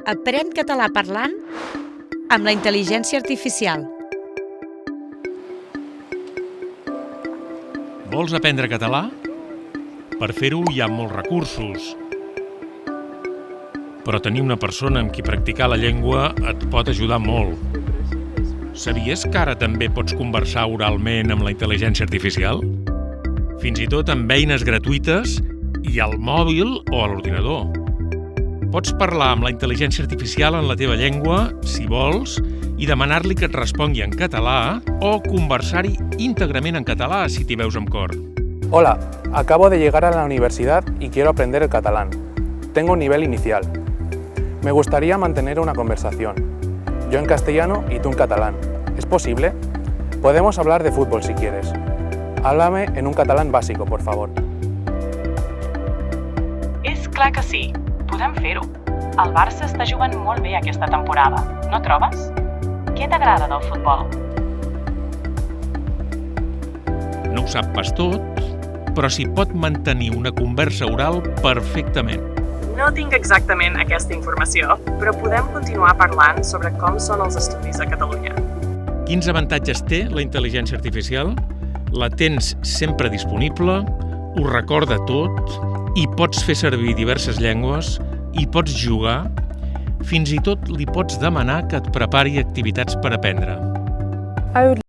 Aprèn català parlant amb la intel·ligència artificial. Vols aprendre català? Per fer-ho hi ha molts recursos. Però tenir una persona amb qui practicar la llengua et pot ajudar molt. Sabies que ara també pots conversar oralment amb la intel·ligència artificial? Fins i tot amb eines gratuïtes i al mòbil o a l'ordinador. Pots parlar amb la intel·ligència artificial en la teva llengua, si vols, i demanar-li que et respongui en català o conversar-hi íntegrament en català si t'hi veus amb cor. Hola, acabo de llegar a la universidad y quiero aprender el catalán. Tengo un nivel inicial. Me gustaría mantener una conversación. Yo en castellano y tú en catalán. ¿Es posible? Podemos hablar de fútbol si quieres. Háblame en un catalán básico, por favor. És clar que sí. Podem fer-ho. El Barça està jugant molt bé aquesta temporada, no trobes? Què t'agrada del futbol? No ho sap pas tot, però s'hi pot mantenir una conversa oral perfectament. No tinc exactament aquesta informació, però podem continuar parlant sobre com són els estudis a Catalunya. Quins avantatges té la intel·ligència artificial? La tens sempre disponible, ho recorda tot, i pots fer servir diverses llengües, i pots jugar, fins i tot li pots demanar que et prepari activitats per aprendre. I would